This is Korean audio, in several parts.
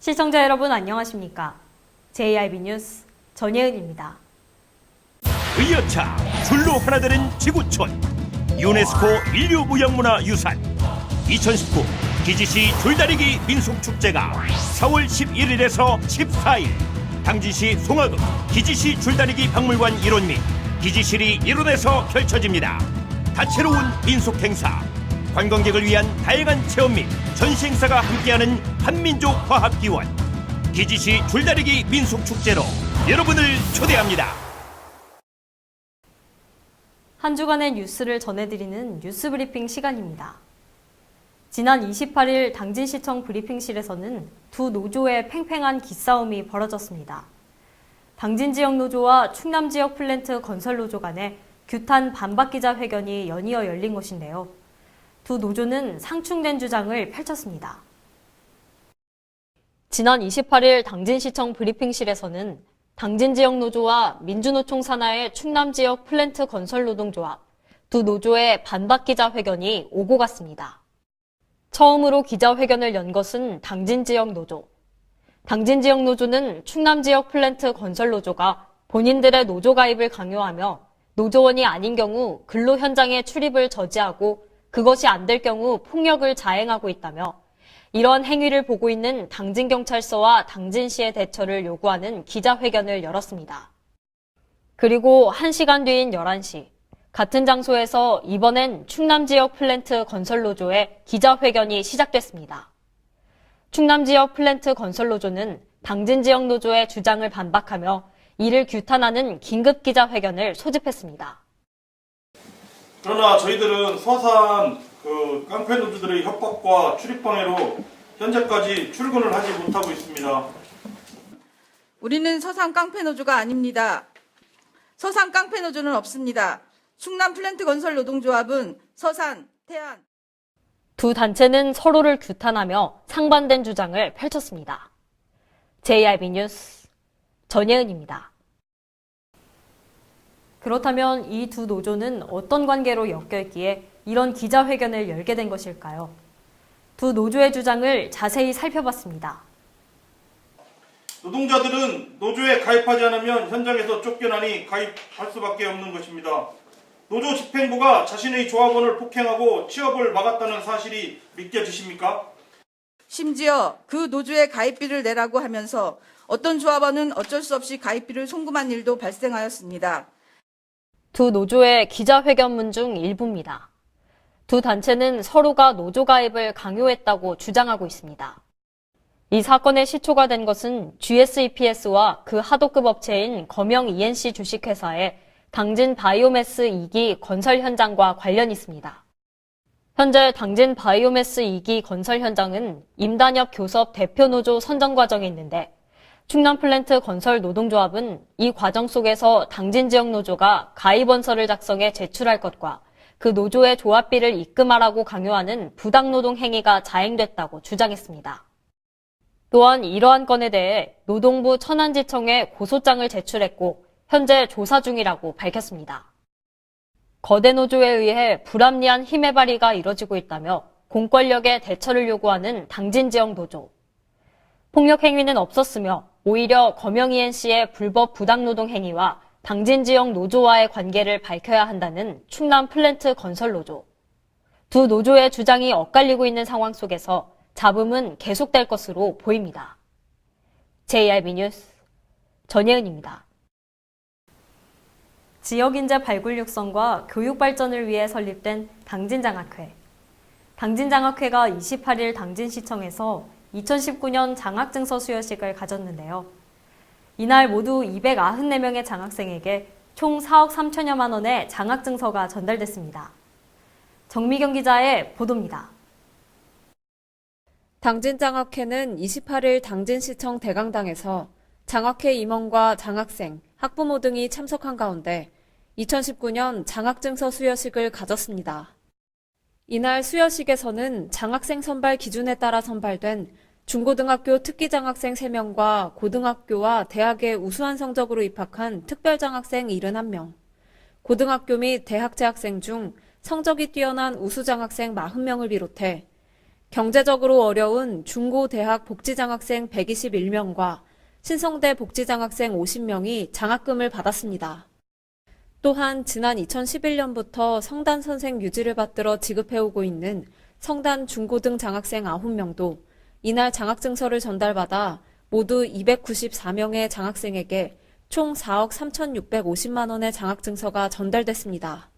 시청자 여러분 안녕하십니까? JIB 뉴스 전예은입니다. 의여차 줄로 하나 되는 지구촌 유네스코 인류무형문화유산 2019 기지시 줄다리기 민속축제가 4월 11일에서 14일 당진시 송화읍 기지시 줄다리기 박물관 일원 및 기지실이 일원에서 펼쳐집니다. 다채로운 민속행사, 관광객을 위한 다양한 체험 및 전시행사가 함께하는 한민족 화합기원 기지시 줄다리기 민속축제로 여러분을 초대합니다. 한 주간의 뉴스를 전해드리는 뉴스브리핑 시간입니다. 지난 28일 당진시청 브리핑실에서는 두 노조의 팽팽한 기싸움이 벌어졌습니다. 당진지역 노조와 충남지역 플랜트 건설노조 간의 규탄 반박기자회견이 연이어 열린 것인데요. 두 노조는 상충된 주장을 펼쳤습니다. 지난 28일 당진시청 브리핑실에서는 당진지역 노조와 민주노총 산하의 충남지역 플랜트 건설노동조합 두 노조의 반박기자회견이 오고 갔습니다. 처음으로 기자회견을 연 것은 당진지역 노조. 당진지역 노조는 충남지역 플랜트 건설노조가 본인들의 노조 가입을 강요하며 노조원이 아닌 경우 근로 현장에 출입을 저지하고 그것이 안 될 경우 폭력을 자행하고 있다며 이러한 행위를 보고 있는 당진경찰서와 당진시의 대처를 요구하는 기자회견을 열었습니다. 그리고 1시간 뒤인 11시, 같은 장소에서 이번엔 충남지역 플랜트 건설노조의 기자회견이 시작됐습니다. 충남지역 플랜트 건설노조는 당진지역 노조의 주장을 반박하며 이를 규탄하는 긴급 기자회견을 소집했습니다. 그러나 저희들은 서산 깡패 노조들의 협박과 출입 방해로 현재까지 출근을 하지 못하고 있습니다. 우리는 서산 깡패 노조가 아닙니다. 서산 깡패 노조는 없습니다. 충남 플랜트 건설 노동조합은 서산, 태안 두 단체는 서로를 규탄하며 상반된 주장을 펼쳤습니다. JIB 뉴스 전예은입니다. 그렇다면 이 두 노조는 어떤 관계로 엮여있기에 이런 기자회견을 열게 된 것일까요? 두 노조의 주장을 자세히 살펴봤습니다. 노동자들은 노조에 가입하지 않으면 현장에서 쫓겨나니 가입할 수밖에 없는 것입니다. 노조 집행부가 자신의 조합원을 폭행하고 취업을 막았다는 사실이 믿겨지십니까? 심지어 그 노조에 가입비를 내라고 하면서 어떤 조합원은 어쩔 수 없이 가입비를 송금한 일도 발생하였습니다. 두 노조의 기자회견문 중 일부입니다. 두 단체는 서로가 노조 가입을 강요했다고 주장하고 있습니다. 이 사건의 시초가 된 것은 GSEPS와 그 하도급 업체인 검영 ENC 주식회사의 당진 바이오매스 2기 건설 현장과 관련이 있습니다. 현재 당진 바이오매스 2기 건설 현장은 임단협 교섭 대표노조 선정 과정에 있는데 충남 플랜트 건설 노동조합은 이 과정 속에서 당진 지역 노조가 가입원서를 작성해 제출할 것과 그 노조의 조합비를 입금하라고 강요하는 부당노동 행위가 자행됐다고 주장했습니다. 또한 이러한 건에 대해 노동부 천안지청에 고소장을 제출했고 현재 조사 중이라고 밝혔습니다. 거대 노조에 의해 불합리한 힘의 발휘가 이뤄지고 있다며 공권력의 대처를 요구하는 당진 지역 노조. 폭력 행위는 없었으며 오히려 검영 ENC의 불법 부당노동 행위와 당진 지역 노조와의 관계를 밝혀야 한다는 충남 플랜트 건설 노조. 두 노조의 주장이 엇갈리고 있는 상황 속에서 잡음은 계속될 것으로 보입니다. JIB 뉴스 전예은입니다. 지역인재 발굴 육성과 교육 발전을 위해 설립된 당진장학회. 당진장학회가 28일 당진시청에서 2019년 장학증서 수여식을 가졌는데요. 이날 모두 294명의 장학생에게 총 4억 3천여만 원의 장학증서가 전달됐습니다. 정미경 기자의 보도입니다. 당진장학회는 28일 당진시청 대강당에서 장학회 임원과 장학생, 학부모 등이 참석한 가운데 2019년 장학증서 수여식을 가졌습니다. 이날 수여식에서는 장학생 선발 기준에 따라 선발된 중고등학교 특기장학생 3명과 고등학교와 대학에 우수한 성적으로 입학한 특별장학생 71명, 고등학교 및 대학 재학생 중 성적이 뛰어난 우수장학생 40명을 비롯해 경제적으로 어려운 중고대학 복지장학생 121명과 신성대 복지장학생 50명이 장학금을 받았습니다. 또한 지난 2011년부터 성단 선생 유지를 받들어 지급해오고 있는 성단 중고등 장학생 9명도 이날 장학증서를 전달받아 모두 294명의 장학생에게 총 4억 3,650만 원의 장학증서가 전달됐습니다.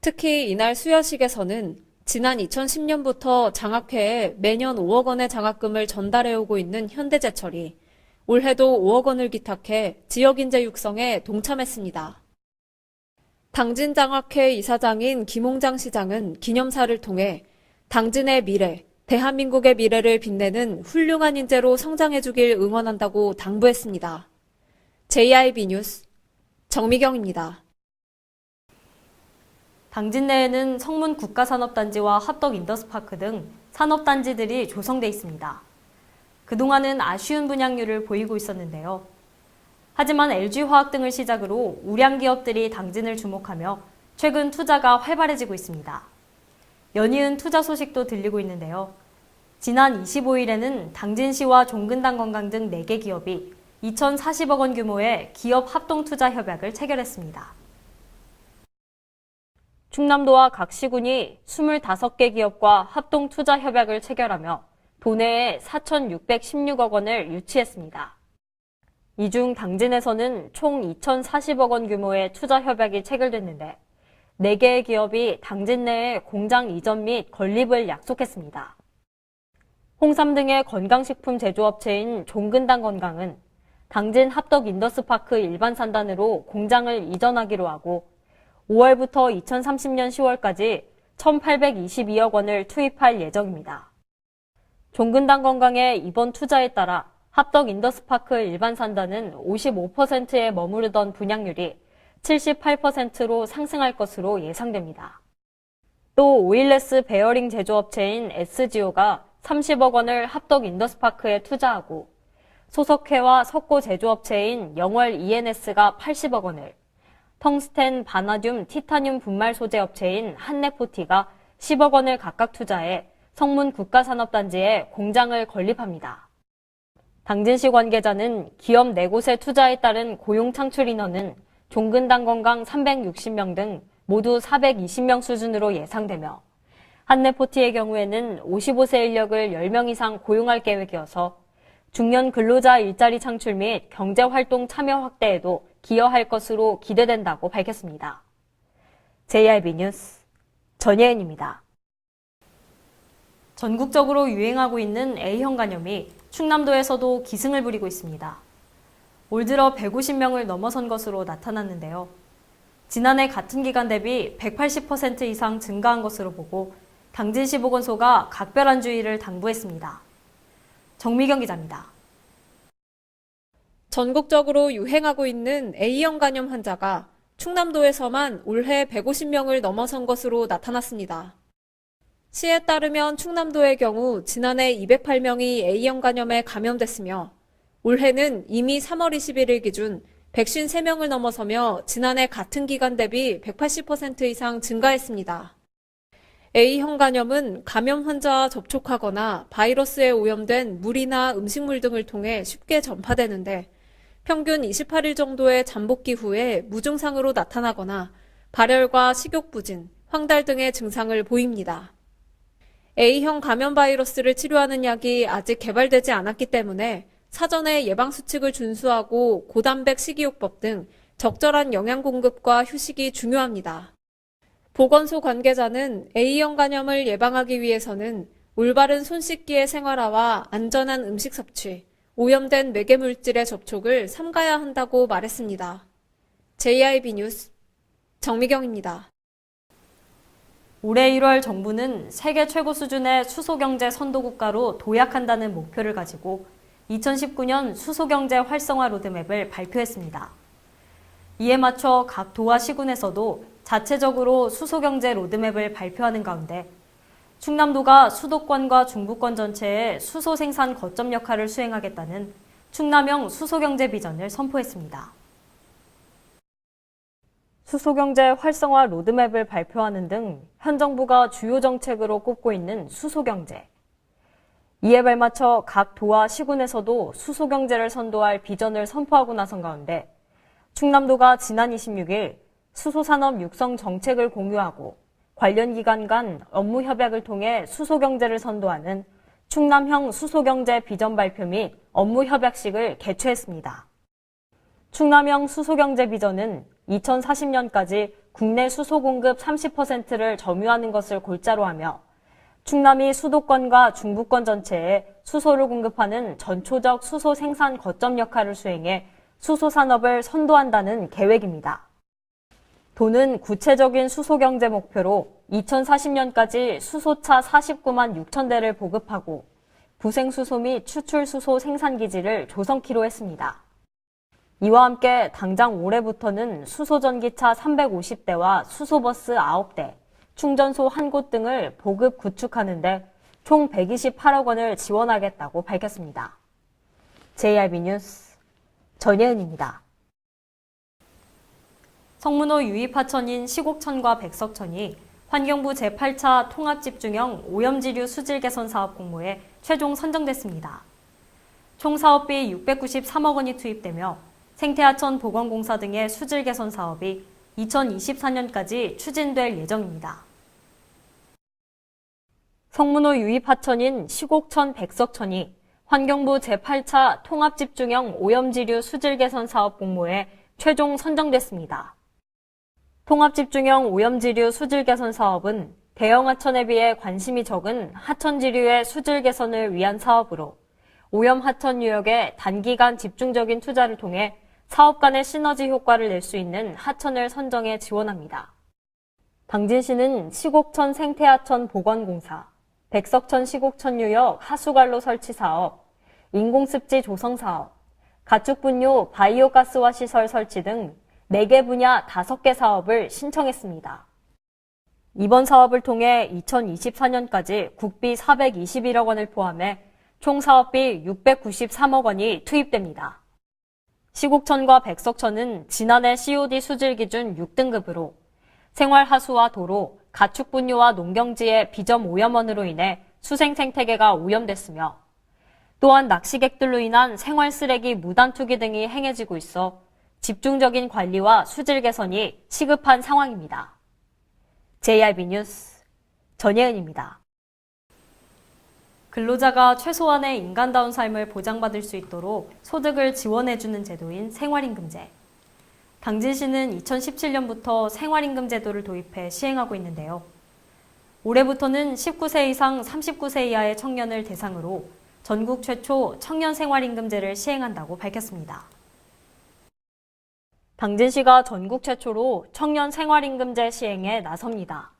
특히 이날 수여식에서는 지난 2010년부터 장학회에 매년 5억 원의 장학금을 전달해오고 있는 현대제철이 올해도 5억 원을 기탁해 지역인재 육성에 동참했습니다. 당진장학회 이사장인 김홍장 시장은 기념사를 통해 당진의 미래, 대한민국의 미래를 빛내는 훌륭한 인재로 성장해주길 응원한다고 당부했습니다. JIB 뉴스 정미경입니다. 당진 내에는 성문 국가산업단지와 합덕 인더스파크 등 산업단지들이 조성돼 있습니다. 그동안은 아쉬운 분양률을 보이고 있었는데요. 하지만 LG화학 등을 시작으로 우량 기업들이 당진을 주목하며 최근 투자가 활발해지고 있습니다. 연이은 투자 소식도 들리고 있는데요. 지난 25일에는 당진시와 종근당 건강 등 4개 기업이 2,040억 원 규모의 기업 합동투자 협약을 체결했습니다. 충남도와 각 시군이 25개 기업과 합동투자 협약을 체결하며 도내에 4,616억 원을 유치했습니다. 이 중 당진에서는 총 2,040억 원 규모의 투자 협약이 체결됐는데 4개의 기업이 당진 내에 공장 이전 및 건립을 약속했습니다. 홍삼 등의 건강식품 제조업체인 종근당 건강은 당진 합덕 인더스파크 일반 산단으로 공장을 이전하기로 하고 5월부터 2030년 10월까지 1,822억 원을 투입할 예정입니다. 종근당 건강의 이번 투자에 따라 합덕 인더스파크 일반 산단은 55%에 머무르던 분양률이 78%로 상승할 것으로 예상됩니다. 또 오일레스 베어링 제조업체인 SGO가 30억 원을 합덕 인더스파크에 투자하고 소속회와 석고 제조업체인 영월 ENS가 80억 원을, 텅스텐, 바나듐, 티타늄 분말 소재 업체인 한네포티가 10억 원을 각각 투자해 성문 국가산업단지에 공장을 건립합니다. 당진시 관계자는 기업 4곳의 투자에 따른 고용 창출 인원은 종근당 건강 360명 등 모두 420명 수준으로 예상되며 한네포티의 경우에는 55세 인력을 10명 이상 고용할 계획이어서 중년 근로자 일자리 창출 및 경제활동 참여 확대에도 기여할 것으로 기대된다고 밝혔습니다. JIB 뉴스 전예은입니다. 전국적으로 유행하고 있는 A형 간염이 충남도에서도 기승을 부리고 있습니다. 올 들어 150명을 넘어선 것으로 나타났는데요. 지난해 같은 기간 대비 180% 이상 증가한 것으로 보고 당진시 보건소가 각별한 주의를 당부했습니다. 정미경 기자입니다. 전국적으로 유행하고 있는 A형 간염 환자가 충남도에서만 올해 150명을 넘어선 것으로 나타났습니다. 시에 따르면 충남도의 경우 지난해 208명이 A형 간염에 감염됐으며 올해는 이미 3월 21일 기준 153명을 넘어서며 지난해 같은 기간 대비 180% 이상 증가했습니다. A형 간염은 감염 환자와 접촉하거나 바이러스에 오염된 물이나 음식물 등을 통해 쉽게 전파되는데 평균 28일 정도의 잠복기 후에 무증상으로 나타나거나 발열과 식욕부진, 황달 등의 증상을 보입니다. A형 감염 바이러스를 치료하는 약이 아직 개발되지 않았기 때문에 사전에 예방수칙을 준수하고 고단백 식이요법 등 적절한 영양 공급과 휴식이 중요합니다. 보건소 관계자는 A형 간염을 예방하기 위해서는 올바른 손 씻기의 생활화와 안전한 음식 섭취, 오염된 매개물질의 접촉을 삼가야 한다고 말했습니다. JIB 뉴스 정미경입니다. 올해 1월 정부는 세계 최고 수준의 수소경제 선도국가로 도약한다는 목표를 가지고 2019년 수소경제 활성화 로드맵을 발표했습니다. 이에 맞춰 각 도와 시군에서도 자체적으로 수소경제 로드맵을 발표하는 가운데 충남도가 수도권과 중부권 전체에 수소 생산 거점 역할을 수행하겠다는 충남형 수소경제 비전을 선포했습니다. 수소경제 활성화 로드맵을 발표하는 등 현 정부가 주요 정책으로 꼽고 있는 수소경제. 이에 발맞춰 각 도와 시군에서도 수소경제를 선도할 비전을 선포하고 나선 가운데 충남도가 지난 26일 수소산업 육성 정책을 공유하고 관련 기관 간 업무 협약을 통해 수소경제를 선도하는 충남형 수소경제 비전 발표 및 업무 협약식을 개최했습니다. 충남형 수소경제 비전은 2040년까지 국내 수소 공급 30%를 점유하는 것을 골자로 하며 충남이 수도권과 중부권 전체에 수소를 공급하는 전초적 수소 생산 거점 역할을 수행해 수소 산업을 선도한다는 계획입니다. 도는 구체적인 수소 경제 목표로 2040년까지 수소차 49만 6천 대를 보급하고 부생수소 및 추출수소 생산기지를 조성키로 했습니다. 이와 함께 당장 올해부터는 수소전기차 350대와 수소버스 9대, 충전소 1곳 등을 보급 구축하는데 총 128억 원을 지원하겠다고 밝혔습니다. JRB 뉴스 전예은입니다. 성문호 유입하천인 시곡천과 백석천이 환경부 제8차 통합집중형 오염지류 수질 개선 사업 공모에 최종 선정됐습니다. 총 사업비 693억 원이 투입되며 생태하천 보건공사 등의 수질 개선 사업이 2024년까지 추진될 예정입니다. 성문호 유입하천인 시곡천 백석천이 환경부 제8차 통합집중형 오염지류 수질 개선 사업 공모에 최종 선정됐습니다. 통합집중형 오염지류 수질 개선 사업은 대형 하천에 비해 관심이 적은 하천지류의 수질 개선을 위한 사업으로 오염 하천 유역에 단기간 집중적인 투자를 통해 사업 간의 시너지 효과를 낼 수 있는 하천을 선정해 지원합니다. 당진시는 시곡천 생태하천 보건공사, 백석천 시곡천 유역 하수관로 설치 사업, 인공습지 조성 사업, 가축분뇨 바이오가스화 시설 설치 등 4개 분야 5개 사업을 신청했습니다. 이번 사업을 통해 2024년까지 국비 421억 원을 포함해 총 사업비 693억 원이 투입됩니다. 시곡천과 백석천은 지난해 COD 수질 기준 6등급으로 생활하수와 도로, 가축분뇨와 농경지의 비점 오염원으로 인해 수생 생태계가 오염됐으며 또한 낚시객들로 인한 생활 쓰레기 무단 투기 등이 행해지고 있어 집중적인 관리와 수질 개선이 시급한 상황입니다. JRB 뉴스 전예은입니다. 근로자가 최소한의 인간다운 삶을 보장받을 수 있도록 소득을 지원해주는 제도인 생활임금제. 당진시는 2017년부터 생활임금 제도를 도입해 시행하고 있는데요. 올해부터는 19세 이상 39세 이하의 청년을 대상으로 전국 최초 청년 생활임금제를 시행한다고 밝혔습니다. 당진시가 전국 최초로 청년 생활임금제 시행에 나섭니다.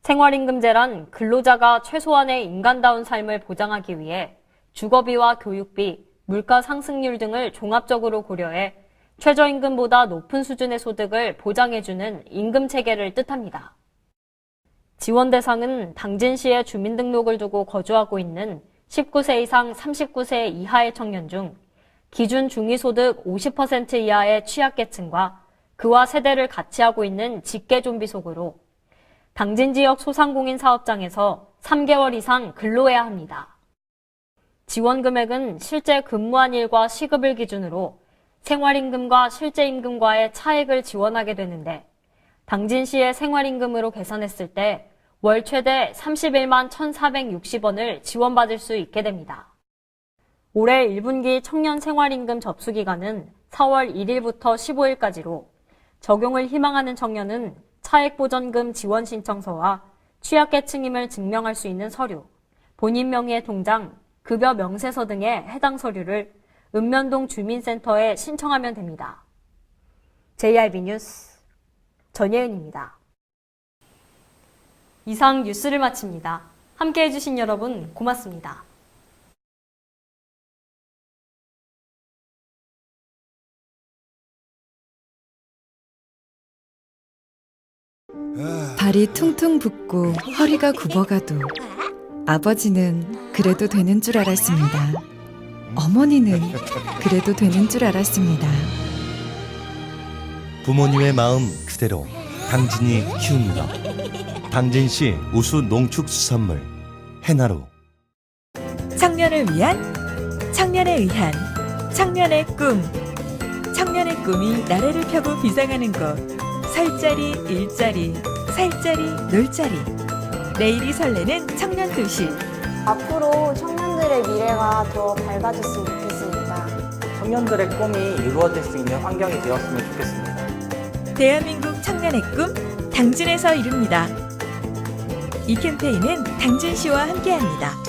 생활임금제란 근로자가 최소한의 인간다운 삶을 보장하기 위해 주거비와 교육비, 물가 상승률 등을 종합적으로 고려해 최저임금보다 높은 수준의 소득을 보장해주는 임금체계를 뜻합니다. 지원 대상은 당진시에 주민등록을 두고 거주하고 있는 19세 이상 39세 이하의 청년 중 기준 중위소득 50% 이하의 취약계층과 그와 세대를 같이 하고 있는 직계좀비 속으로 당진 지역 소상공인 사업장에서 3개월 이상 근로해야 합니다. 지원 금액은 실제 근무한 일과 시급을 기준으로 생활임금과 실제임금과의 차액을 지원하게 되는데 당진시의 생활임금으로 계산했을 때 월 최대 31만 1,460원을 지원받을 수 있게 됩니다. 올해 1분기 청년 생활임금 접수기간은 4월 1일부터 15일까지로 적용을 희망하는 청년은 차액보전금 지원 신청서와 취약계층임을 증명할 수 있는 서류, 본인 명의의 통장, 급여 명세서 등의 해당 서류를 읍면동 주민센터에 신청하면 됩니다. JRB 뉴스 전예은입니다. 이상 뉴스를 마칩니다. 함께해 주신 여러분 고맙습니다. 발이 퉁퉁 붓고 허리가 굽어가도 아버지는 그래도 되는 줄 알았습니다. 어머니는 그래도 되는 줄 알았습니다. 부모님의 마음 그대로 당진이 키웁니다. 당진시 우수 농축수산물 해나루. 청년을 위한, 청년에 의한, 청년의 꿈. 청년의 꿈이 나래를 펴고 비상하는 곳. 설자리, 일자리, 살자리, 놀자리. 내일이 설레는 청년도시. 앞으로 청년들의 미래가 더 밝아졌으면 좋겠습니다. 청년들의 꿈이 이루어질 수 있는 환경이 되었으면 좋겠습니다. 대한민국 청년의 꿈, 당진에서 이룹니다. 이 캠페인은 당진시와 함께합니다.